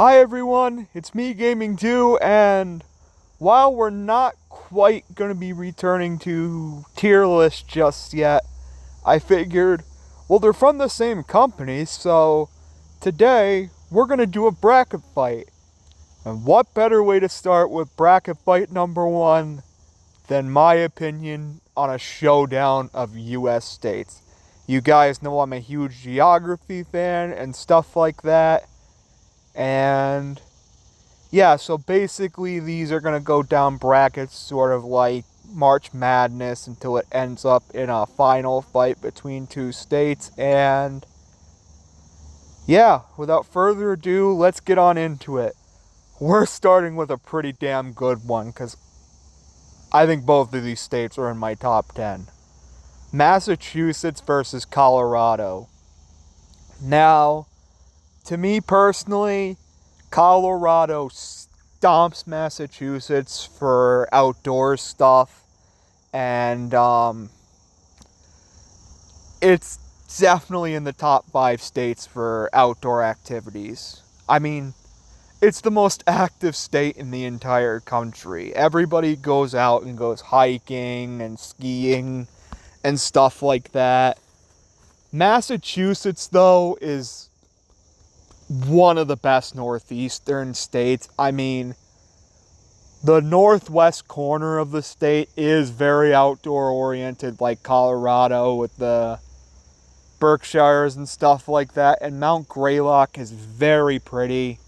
Hi everyone, it's me Gaming 2, and while we're not quite going to be returning to tier list just yet, I figured, well, they're from the same company, so today we're going to do a bracket fight. And what better way to start with bracket fight number one than my opinion on a showdown of US states. You guys know I'm a huge geography fan and stuff like that, and yeah, so basically these are going to go down brackets sort of like March Madness until it ends up in a final fight between two states. And yeah, without further ado, let's get on into it. We're starting with a pretty damn good one because I think both of these states are in my top 10. Massachusetts versus Colorado. Now, to me personally, Colorado stomps Massachusetts for outdoor stuff, and it's definitely in the top 5 states for outdoor activities. I mean, it's the most active state in the entire country. Everybody goes out and goes hiking and skiing and stuff like that. Massachusetts, though, is one of the best northeastern states. I mean, the northwest corner of the state is very outdoor oriented, like Colorado with the Berkshires and stuff like that, and Mount Greylock is very pretty.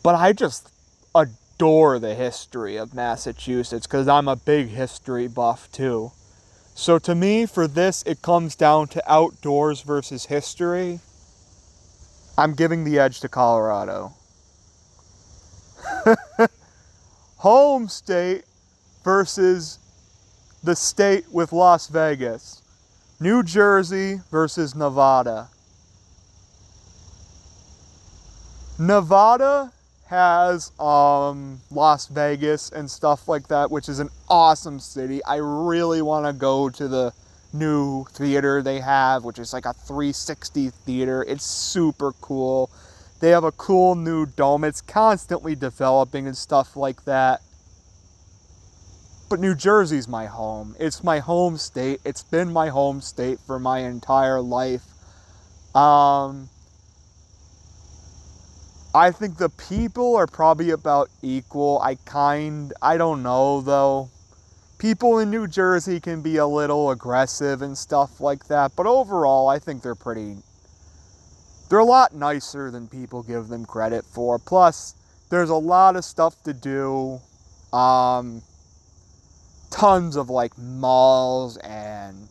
But I just adore the history of Massachusetts because I'm a big history buff too. So to me, for this, it comes down to outdoors versus history. I'm giving the edge to Colorado. Home state versus the state with Las Vegas. New Jersey versus Nevada. Nevada has Las Vegas and stuff like that, which is an awesome city. I really want to go to the new theater they have, which is like a 360 theater. It's super cool. They have a cool new dome. It's constantly developing and stuff like that. But New Jersey's my home. It's my home state. It's been my home state for my entire life. I think the people are probably about equal. I don't know though. People in New Jersey can be a little aggressive and stuff like that, but overall I think they're a lot nicer than people give them credit for. Plus, there's a lot of stuff to do. Tons of like malls and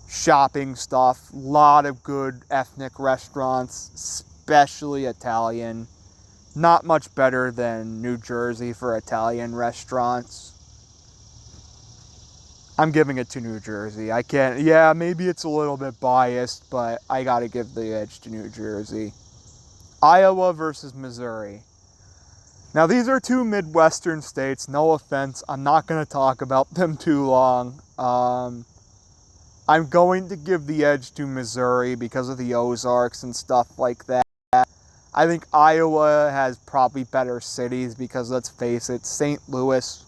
shopping stuff. A lot of good ethnic restaurants, especially Italian. Not much better than New Jersey for Italian restaurants. I'm giving it to New Jersey. Yeah, maybe it's a little bit biased, but I gotta give the edge to New Jersey. Iowa versus Missouri. Now, these are two Midwestern states. No offense, I'm not going to talk about them too long. I'm going to give the edge to Missouri because of the Ozarks and stuff like that. I think Iowa has probably better cities because, let's face it, St. Louis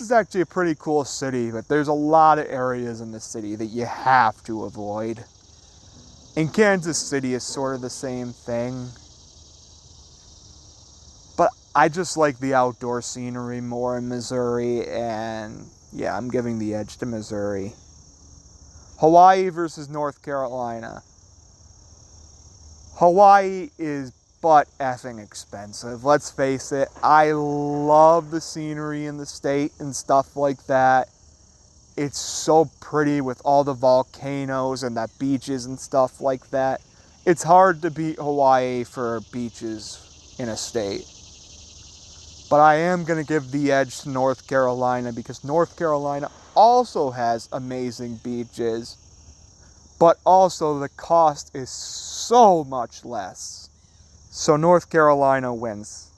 is actually a pretty cool city, but there's a lot of areas in the city that you have to avoid. And Kansas City is sort of the same thing. But I just like the outdoor scenery more in Missouri, and yeah, I'm giving the edge to Missouri. Hawaii versus North Carolina. Hawaii is butt effing expensive. Let's face it. I love the scenery in the state and stuff like that. It's so pretty with all the volcanoes and the beaches and stuff like that. It's hard to beat Hawaii for beaches in a state. But I am going to give the edge to North Carolina because North Carolina also has amazing beaches. But also the cost is so much less. So North Carolina wins.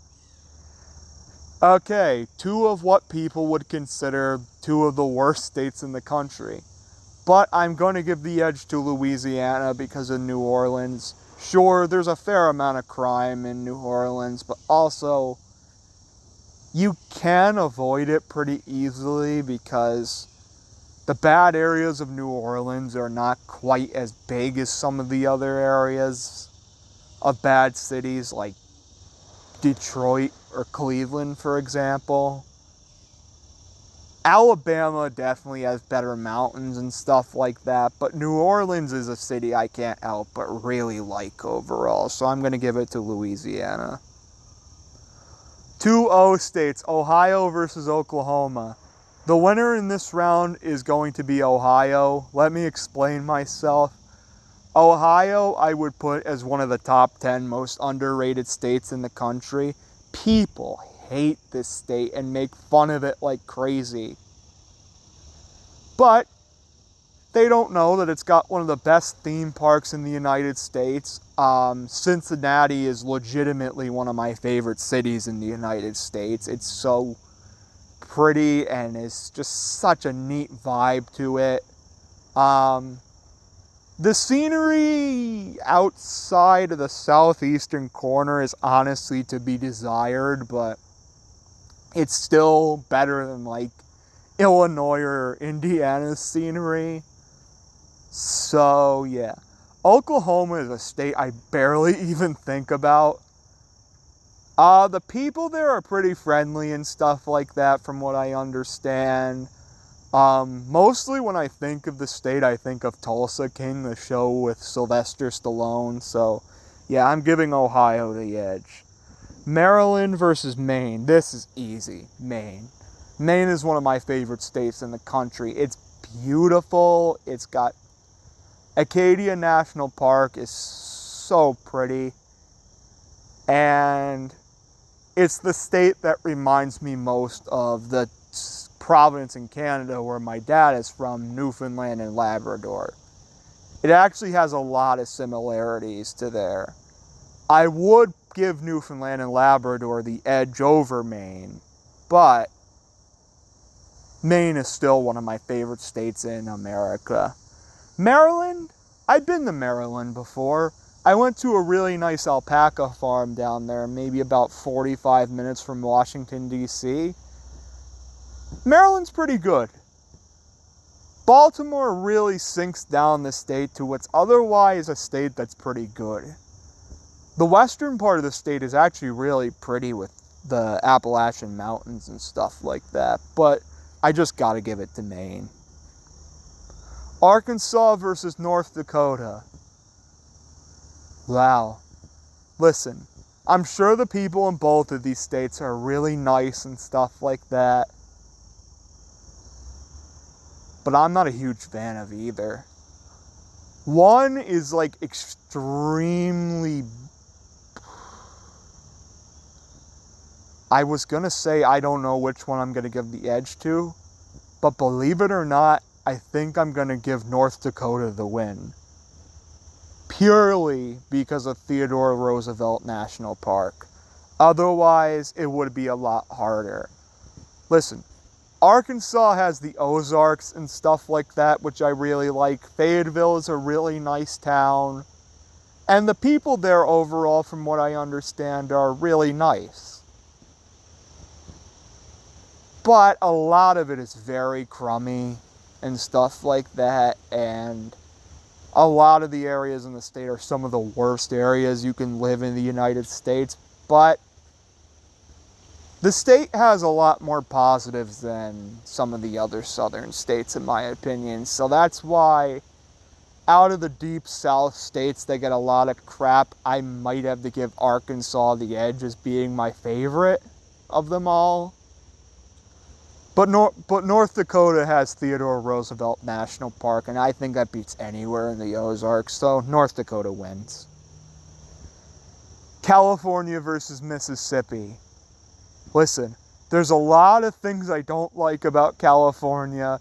Okay, two of what people would consider two of the worst states in the country. But I'm going to give the edge to Louisiana because of New Orleans. Sure, there's a fair amount of crime in New Orleans, but also you can avoid it pretty easily because the bad areas of New Orleans are not quite as big as some of the other areas of bad cities like Detroit or Cleveland, for example. Alabama definitely has better mountains and stuff like that, but New Orleans is a city I can't help but really like overall, so I'm going to give it to Louisiana. 2-0 states, Ohio versus Oklahoma. The winner in this round is going to be Ohio. Let me explain myself. Ohio, I would put as one of the top 10 most underrated states in the country. People hate this state and make fun of it like crazy. But they don't know that it's got one of the best theme parks in the United States. Cincinnati is legitimately one of my favorite cities in the United States. It's so pretty and it's just such a neat vibe to it. The scenery outside of the southeastern corner is honestly to be desired, but it's still better than like Illinois or Indiana's scenery. So yeah, Oklahoma is a state I barely even think about. The people there are pretty friendly and stuff like that from what I understand. Mostly when I think of the state, I think of Tulsa King, the show with Sylvester Stallone. So yeah, I'm giving Ohio the edge. Maryland versus Maine. This is easy. Maine. Maine is one of my favorite states in the country. It's beautiful. It's got Acadia National Park is so pretty. And it's the state that reminds me most of the province in Canada where my dad is from, Newfoundland and Labrador. It actually has a lot of similarities to there. I would give Newfoundland and Labrador the edge over Maine, but Maine is still one of my favorite states in America. Maryland, I've been to Maryland before. I went to a really nice alpaca farm down there, maybe about 45 minutes from Washington, D.C. Maryland's pretty good. Baltimore really sinks down the state to what's otherwise a state that's pretty good. The western part of the state is actually really pretty with the Appalachian Mountains and stuff like that, but I just gotta give it to Maine. Arkansas versus North Dakota. Wow. Listen, I'm sure the people in both of these states are really nice and stuff like that, but I'm not a huge fan of either. One is like extremely... I was gonna say I don't know which one I'm gonna give the edge to, but believe it or not, I think I'm gonna give North Dakota the win. Purely because of Theodore Roosevelt National Park. Otherwise, it would be a lot harder. Listen, Arkansas has the Ozarks and stuff like that, which I really like. Fayetteville is a really nice town. And the people there overall, from what I understand, are really nice. But a lot of it is very crummy and stuff like that, and a lot of the areas in the state are some of the worst areas you can live in the United States, but the state has a lot more positives than some of the other southern states, in my opinion. So that's why out of the deep south states that get a lot of crap, I might have to give Arkansas the edge as being my favorite of them all. But North Dakota has Theodore Roosevelt National Park, and I think that beats anywhere in the Ozarks, so North Dakota wins. California versus Mississippi. Listen, there's a lot of things I don't like about California.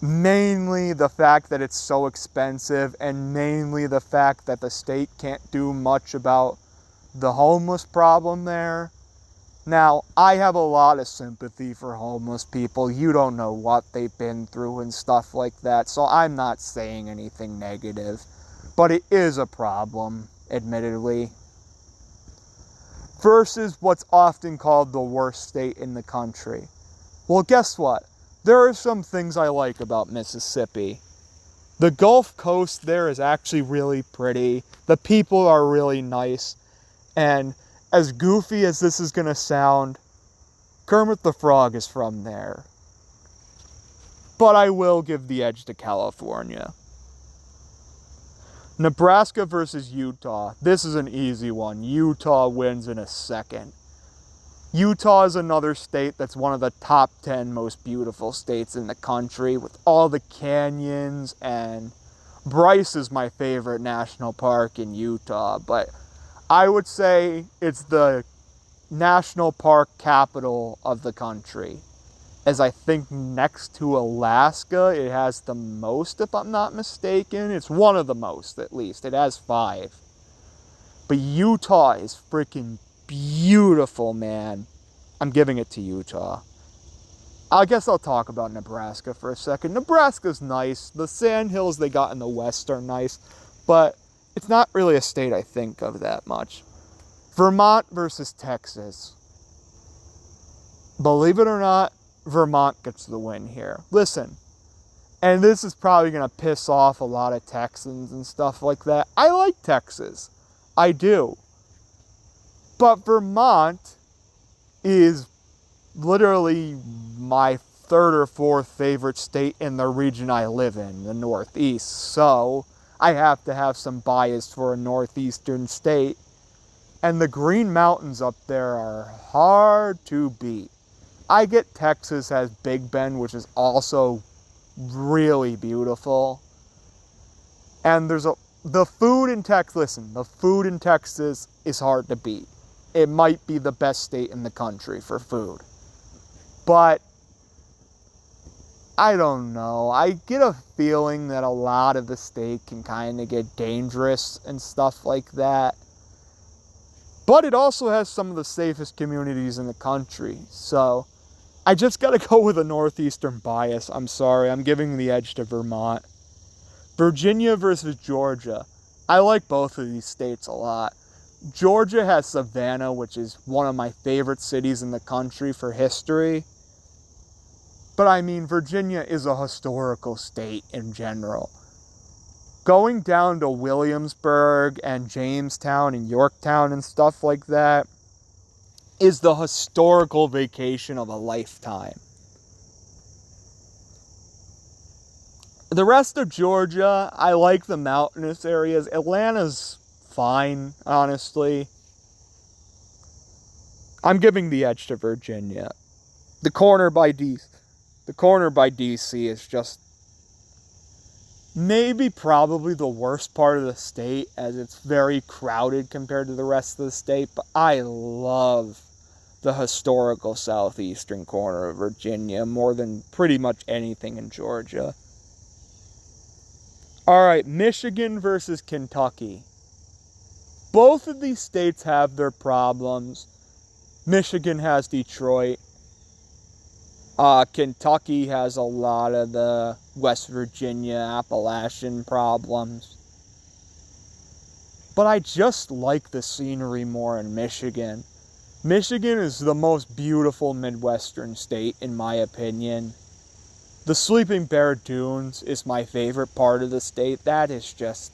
Mainly the fact that it's so expensive, and mainly the fact that the state can't do much about the homeless problem there. Now, I have a lot of sympathy for homeless people. You don't know what they've been through and stuff like that, so I'm not saying anything negative. but it is a problem, admittedly. Versus what's often called the worst state in the country. Well, guess what? There are some things I like about Mississippi. The Gulf Coast there is actually really pretty. The people are really nice. And as goofy as this is going to sound, Kermit the Frog is from there. But I will give the edge to California. Nebraska versus Utah. This is an easy one. Utah wins in a second. Utah is another state that's one of the top 10 most beautiful states in the country with all the canyons, and Bryce is my favorite national park in Utah, but I would say it's the national park capital of the country, as I think next to Alaska it has the most, if I'm not mistaken. It's one of the most, at least. It has 5. But Utah is freaking beautiful, man. I'm giving it to Utah. I guess I'll talk about Nebraska for a second. Nebraska's nice. The sandhills they got in the west are nice, but it's not really a state I think of that much. Vermont versus Texas. Believe it or not, Vermont gets the win here. Listen, and this is probably going to piss off a lot of Texans and stuff like that. I like Texas. I do. But Vermont is literally my 3rd or 4th favorite state in the region I live in, the Northeast. So I have to have some bias for a northeastern state. And the Green Mountains up there are hard to beat. I get Texas has Big Bend, which is also really beautiful. And there's the food in Texas, listen, the food in Texas is hard to beat. It might be the best state in the country for food. But I don't know. I get a feeling that a lot of the state can kind of get dangerous and stuff like that. But it also has some of the safest communities in the country. So I just got to go with a northeastern bias. I'm sorry. I'm giving the edge to Vermont. Virginia versus Georgia. I like both of these states a lot. Georgia has Savannah, which is one of my favorite cities in the country for history. But I mean, Virginia is a historical state in general. Going down to Williamsburg and Jamestown and Yorktown and stuff like that is the historical vacation of a lifetime. The rest of Georgia, I like the mountainous areas. Atlanta's fine, honestly. I'm giving the edge to Virginia. The corner by DC is just maybe probably the worst part of the state, as it's very crowded compared to the rest of the state, but I love the historical southeastern corner of Virginia more than pretty much anything in Georgia. Alright, Michigan versus Kentucky. Both of these states have their problems. Michigan has Detroit. Kentucky has a lot of the West Virginia, Appalachian problems. But I just like the scenery more in Michigan. Michigan is the most beautiful Midwestern state, in my opinion. The Sleeping Bear Dunes is my favorite part of the state. That is just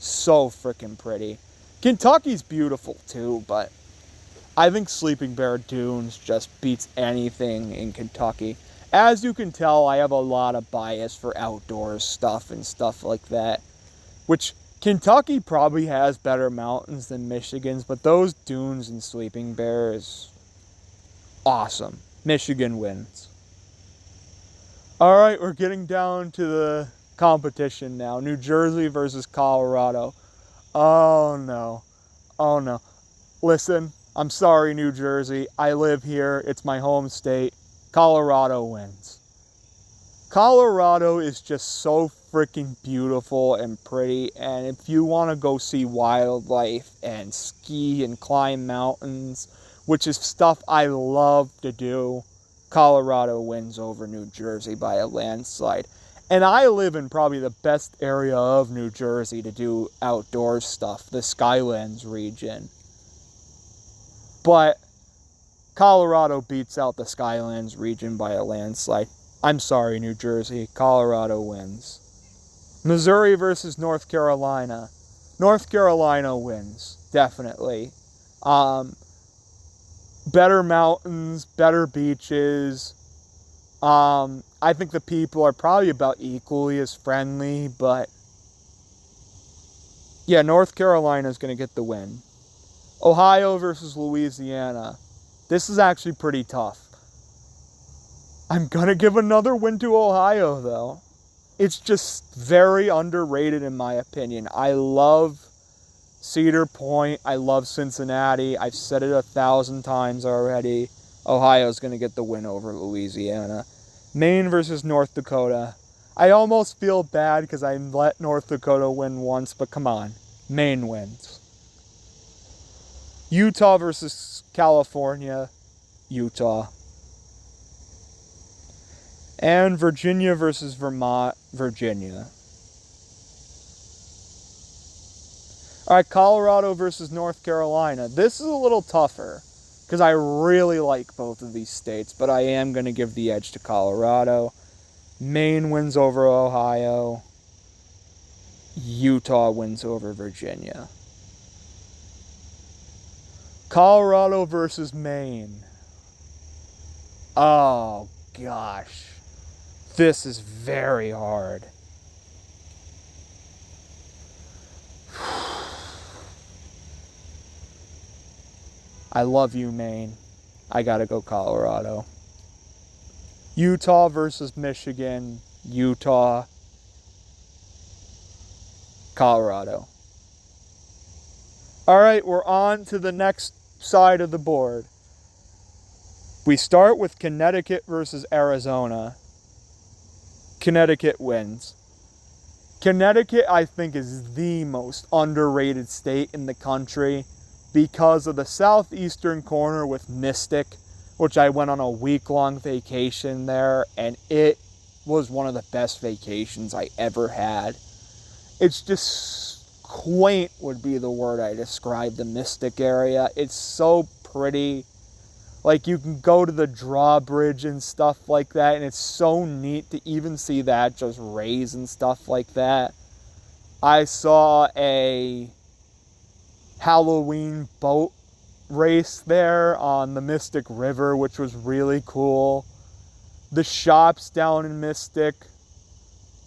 so freaking pretty. Kentucky's beautiful too, but I think Sleeping Bear Dunes just beats anything in Kentucky. As you can tell, I have a lot of bias for outdoors stuff and stuff like that. Which, Kentucky probably has better mountains than Michigan's, but those dunes in Sleeping Bear is awesome. Michigan wins. Alright, we're getting down to the competition now. New Jersey versus Colorado. Oh no. Oh no. Listen, I'm sorry, New Jersey. I live here. It's my home state. Colorado wins. Colorado is just so freaking beautiful and pretty, and if you want to go see wildlife and ski and climb mountains, which is stuff I love to do, Colorado wins over New Jersey by a landslide. And I live in probably the best area of New Jersey to do outdoor stuff, the Skylands region. But Colorado beats out the Skylands region by a landslide. I'm sorry, New Jersey. Colorado wins. Missouri versus North Carolina. North Carolina wins, definitely. Better mountains, better beaches. I think the people are probably about equally as friendly, but yeah, North Carolina is going to get the win. Ohio versus Louisiana. This is actually pretty tough. I'm going to give another win to Ohio, though. It's just very underrated in my opinion. I love Cedar Point. I love Cincinnati. I've said it 1,000 times already. Ohio's going to get the win over Louisiana. Maine versus North Dakota. I almost feel bad because I let North Dakota win once, but come on. Maine wins. Utah versus California. Utah. And Virginia versus Vermont. Virginia. Alright, Colorado versus North Carolina. This is a little tougher because I really like both of these states, but I am going to give the edge to Colorado. Maine wins over Ohio. Utah wins over Virginia. Colorado versus Maine. Oh, gosh. This is very hard. I love you, Maine. I gotta go Colorado. Utah versus Michigan. Utah. Colorado. Alright, we're on to the next side of the board. We start with Connecticut versus Arizona. Connecticut wins. Connecticut, I think, is the most underrated state in the country because of the southeastern corner with Mystic, which I went on a week-long vacation there, and it was one of the best vacations I ever had. It's just quaint would be the word I describe the Mystic area. It's so pretty. Like, you can go to the drawbridge and stuff like that, and it's so neat to even see that, just rays and stuff like that. I saw a Halloween boat race there on the Mystic River, which was really cool. The shops down in Mystic,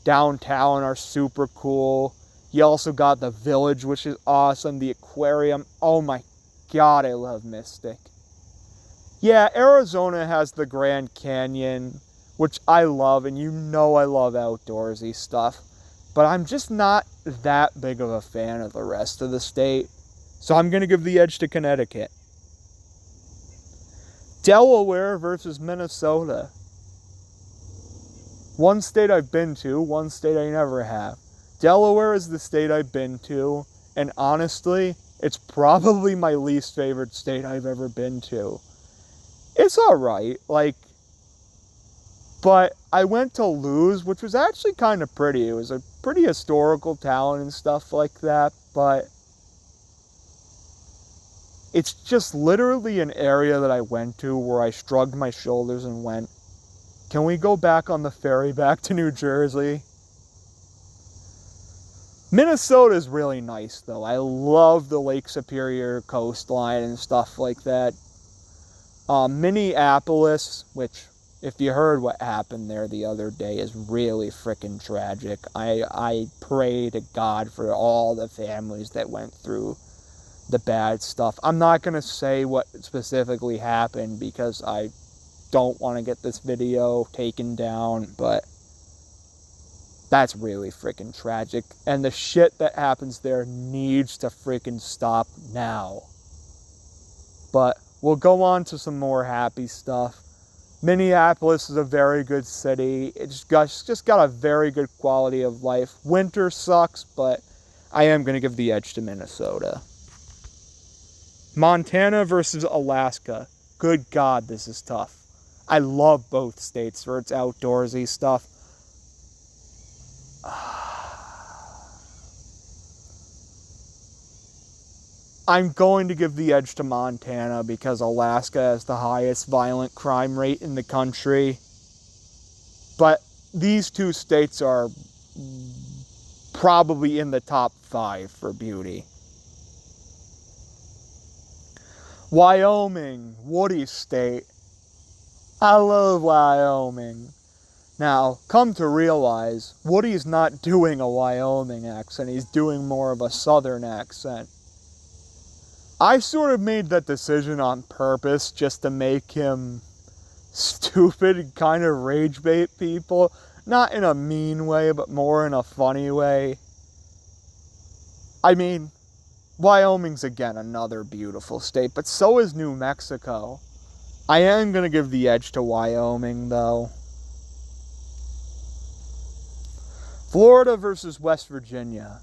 downtown, are super cool. You also got the village, which is awesome. The aquarium. Oh my god, I love Mystic. Yeah, Arizona has the Grand Canyon, which I love, and you know I love outdoorsy stuff. But I'm just not that big of a fan of the rest of the state. So I'm going to give the edge to Connecticut. Delaware versus Minnesota. One state I've been to, one state I never have. Delaware is the state I've been to, and honestly, it's probably my least favorite state I've ever been to. It's alright, but I went to Lewes, which was actually kind of pretty. It was a pretty historical town and stuff like that, but it's just literally an area that I went to where I shrugged my shoulders and went, can we go back on the ferry back to New Jersey? Minnesota is really nice, though. I love the Lake Superior coastline and stuff like that. Minneapolis, which, if you heard what happened there the other day, is really freaking tragic. I pray to God for all the families that went through the bad stuff. I'm not going to say what specifically happened because I don't want to get this video taken down, but that's really freaking tragic. And the shit that happens there needs to freaking stop now. But we'll go on to some more happy stuff. Minneapolis is a very good city. It's just got a very good quality of life. Winter sucks, but I am going to give the edge to Minnesota. Montana versus Alaska. Good God, this is tough. I love both states for its outdoorsy stuff. I'm going to give the edge to Montana because Alaska has the highest violent crime rate in the country. But these two states are probably in the top 5 for beauty. Wyoming, woody state. I love Wyoming. Now, come to realize, Woody's not doing a Wyoming accent. He's doing more of a southern accent. I sort of made that decision on purpose just to make him stupid and kind of rage bait people. Not in a mean way, but more in a funny way. I mean, Wyoming's again another beautiful state, but so is New Mexico. I am going to give the edge to Wyoming, though. Florida versus West Virginia.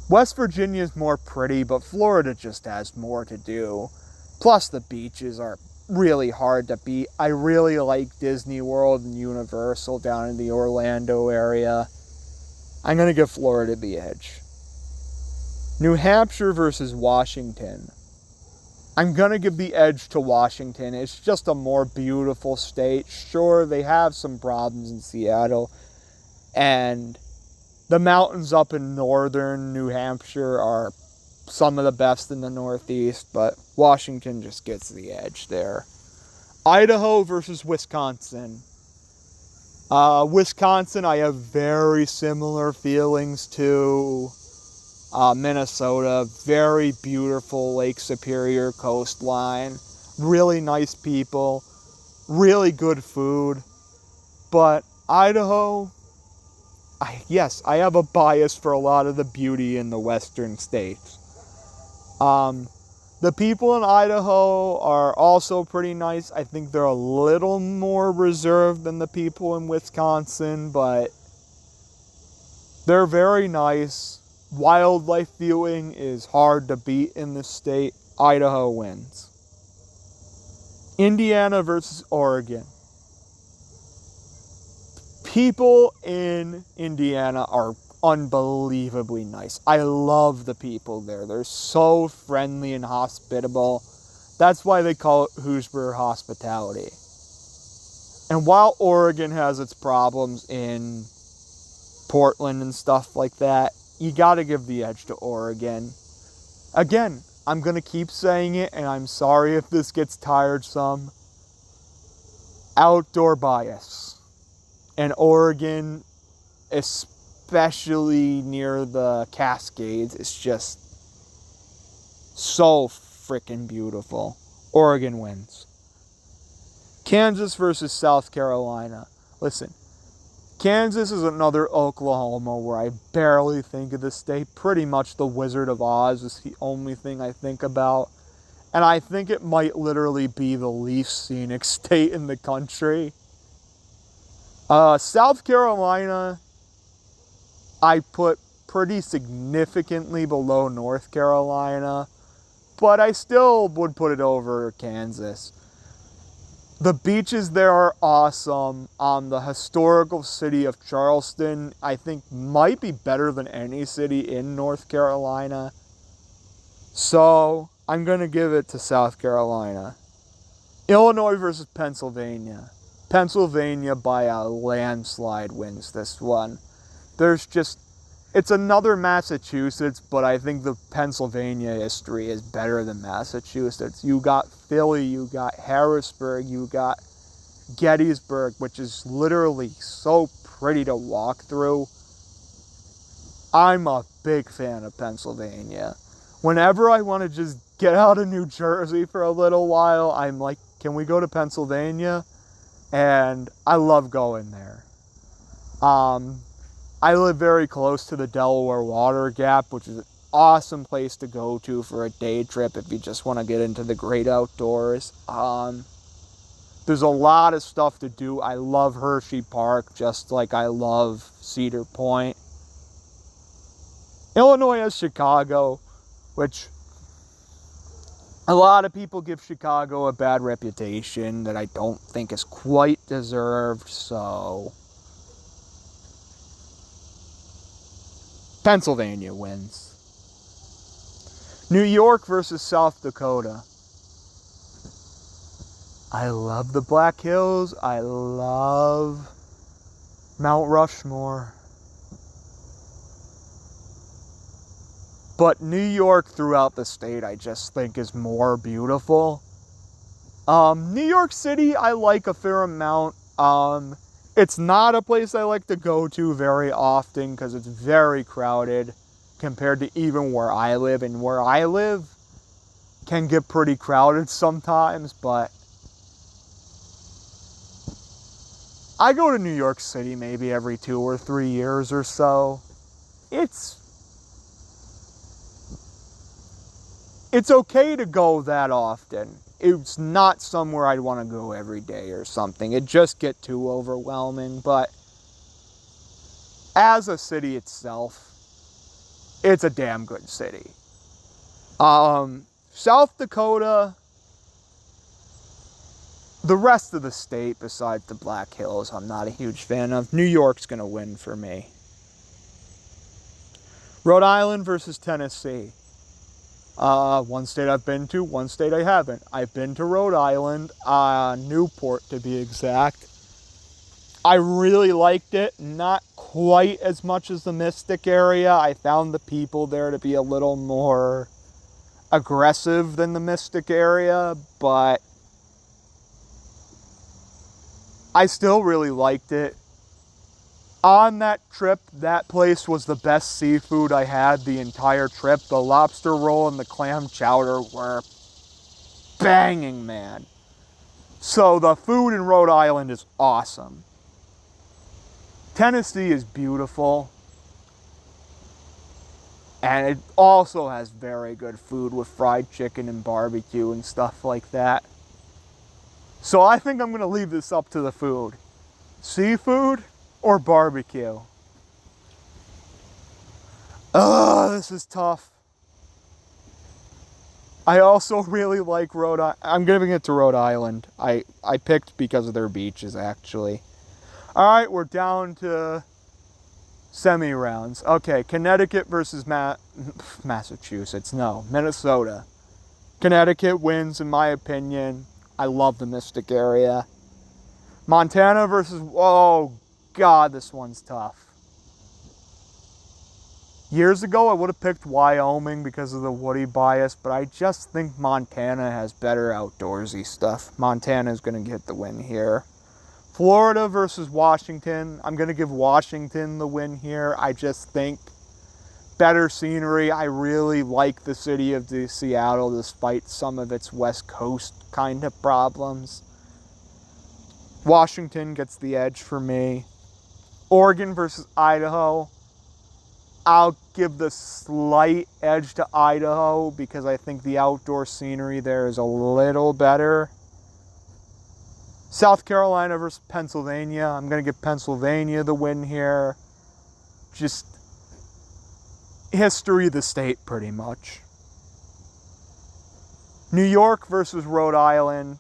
West Virginia is more pretty, but Florida just has more to do. Plus, the beaches are really hard to beat. I really like Disney World and Universal down in the Orlando area. I'm going to give Florida the edge. New Hampshire versus Washington. I'm going to give the edge to Washington. It's just a more beautiful state. Sure, they have some problems in Seattle. And the mountains up in northern New Hampshire are some of the best in the Northeast, but Washington just gets the edge there. Idaho versus Wisconsin. Wisconsin, I have very similar feelings to Minnesota. Very beautiful Lake Superior coastline. Really nice people. Really good food. But Idaho, I have a bias for a lot of the beauty in the western states. The people in Idaho are also pretty nice. I think they're a little more reserved than the people in Wisconsin, but they're very nice. Wildlife viewing is hard to beat in this state. Idaho wins. Indiana versus Oregon. People in Indiana are unbelievably nice. I love the people there. They're so friendly and hospitable. That's why they call it Hoosier hospitality. And while Oregon has its problems in Portland and stuff like that, you gotta give the edge to Oregon. Again, I'm gonna keep saying it, and I'm sorry if this gets tiresome. Outdoor bias. And Oregon, especially near the Cascades, is just so freaking beautiful. Oregon wins. Kansas versus South Carolina. Listen, Kansas is another Oklahoma where I barely think of the state. Pretty much the Wizard of Oz is the only thing I think about. And I think it might literally be the least scenic state in the country. South Carolina, I put pretty significantly below North Carolina, but I still would put it over Kansas. The beaches there are awesome. The historical city of Charleston, I think, might be better than any city in North Carolina. So, I'm going to give it to South Carolina. Illinois versus Pennsylvania. Pennsylvania by a landslide wins this one. It's another Massachusetts, but I think the Pennsylvania history is better than Massachusetts. You got Philly, you got Harrisburg, you got Gettysburg, which is literally so pretty to walk through. I'm a big fan of Pennsylvania. Whenever I want to just get out of New Jersey for a little while, I'm like, can we go to Pennsylvania? And I love going there. I live very close to the Delaware Water Gap, which is an awesome place to go to for a day trip if you just want to get into the great outdoors. There's a lot of stuff to do. I love Hershey Park, just like I love Cedar Point. Illinois has Chicago, which a lot of people give Chicago a bad reputation that I don't think is quite deserved, so Pennsylvania wins. New York versus South Dakota. I love the Black Hills. I love Mount Rushmore. But New York throughout the state I just think is more beautiful. New York City I like a fair amount. It's not a place I like to go to very often because it's very crowded compared to even where I live. And where I live can get pretty crowded sometimes, but I go to New York City maybe every 2 or 3 years or so. It's okay to go that often. It's not somewhere I'd want to go every day or something. It'd just get too overwhelming. But as a city itself, it's a damn good city. South Dakota, the rest of the state besides the Black Hills, I'm not a huge fan of. New York's going to win for me. Rhode Island versus Tennessee. One state I've been to, one state I haven't. I've been to Rhode Island, Newport to be exact. I really liked it, not quite as much as the Mystic area. I found the people there to be a little more aggressive than the Mystic area, but I still really liked it. On that trip, that place was the best seafood I had the entire trip. The lobster roll and the clam chowder were banging, man. So the food in Rhode Island is awesome. Tennessee is beautiful. And it also has very good food with fried chicken and barbecue and stuff like that. So I think I'm going to leave this up to the food. Seafood or barbecue? This is tough. I also really like Rhode Island. I'm giving it to Rhode Island. I picked because of their beaches, actually. Alright, we're down to semi-rounds. Okay, Connecticut versus Massachusetts. No, Minnesota. Connecticut wins, in my opinion. I love the Mystic area. Montana versus... Oh, God, this one's tough. Years ago, I would have picked Wyoming because of the woody bias, but I just think Montana has better outdoorsy stuff. Montana's going to get the win here. Florida versus Washington. I'm going to give Washington the win here. I just think better scenery. I really like the city of Seattle despite some of its West Coast kind of problems. Washington gets the edge for me. Oregon versus Idaho. I'll give the slight edge to Idaho because I think the outdoor scenery there is a little better. South Carolina versus Pennsylvania. I'm going to give Pennsylvania the win here. Just history of the state, pretty much. New York versus Rhode Island.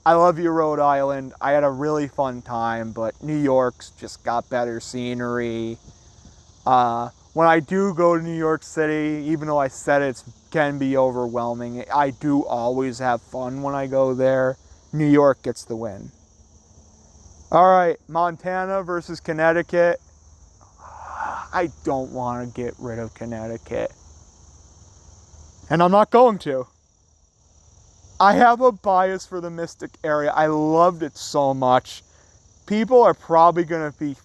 I love you, Rhode Island. I had a really fun time, but New York's just got better scenery. When I do go to New York City, even though I said it can be overwhelming, I do always have fun when I go there. New York gets the win. All right, Montana versus Connecticut. I don't want to get rid of Connecticut. And I'm not going to. I have a bias for the Mystic area. I loved it so much. People are probably going to be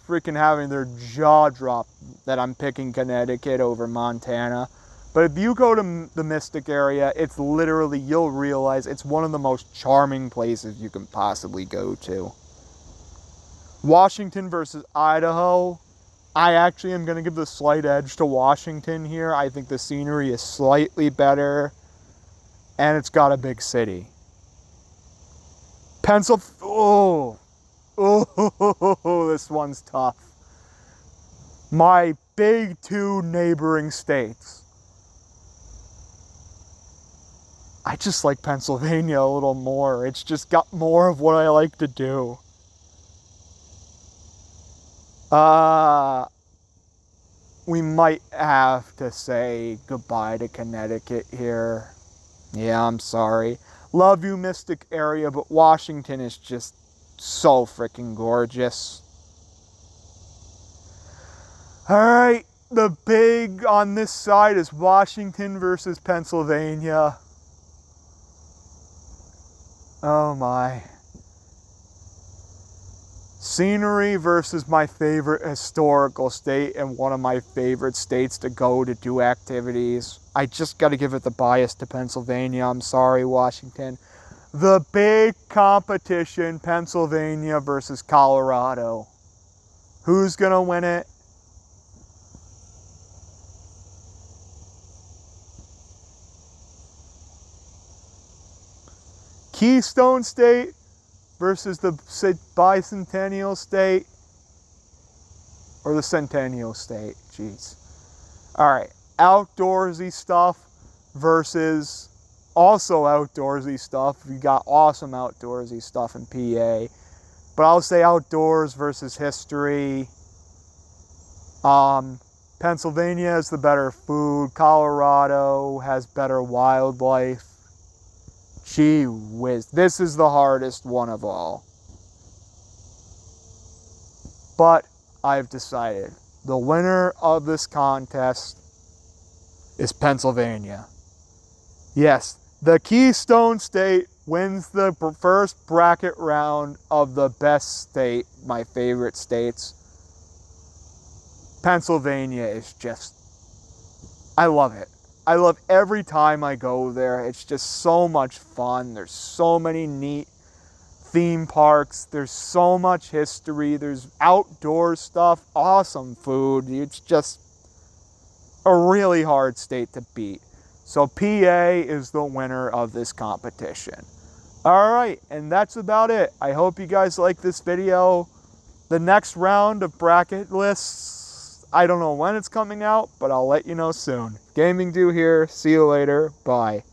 freaking having their jaw drop that I'm picking Connecticut over Montana. But if you go to the Mystic area, it's literally, you'll realize it's one of the most charming places you can possibly go to. Washington versus Idaho. I actually am going to give the slight edge to Washington here. I think the scenery is slightly better. And it's got a big city. Oh, this one's tough. My big two neighboring states. I just like Pennsylvania a little more. It's just got more of what I like to do. we might have to say goodbye to Connecticut here. Yeah, I'm sorry. Love you, Mystic area, but Washington is just so freaking gorgeous. Alright, the big on this side is Washington versus Pennsylvania. Oh my. Scenery versus my favorite historical state and one of my favorite states to go to do activities. I just got to give it the bias to Pennsylvania. I'm sorry, Washington. The big competition, Pennsylvania versus Colorado. Who's going to win it? Keystone State versus the bicentennial state, or the centennial state, jeez. All right, outdoorsy stuff versus also outdoorsy stuff. We got awesome outdoorsy stuff in PA, but I'll say outdoors versus history. Pennsylvania has the better food. Colorado has better wildlife. Gee whiz, this is the hardest one of all. But I've decided the winner of this contest is Pennsylvania. Yes, the Keystone State wins the first bracket round of the best state, my favorite states. Pennsylvania is just, I love it. I love every time I go there. It's just so much fun. There's so many neat theme parks. There's so much history. There's outdoor stuff, awesome food. It's just a really hard state to beat. So PA is the winner of this competition. All right, and that's about it. I hope you guys like this video. The next round of bracket lists, I don't know when it's coming out, but I'll let you know soon. Gaming Do here. See you later. Bye.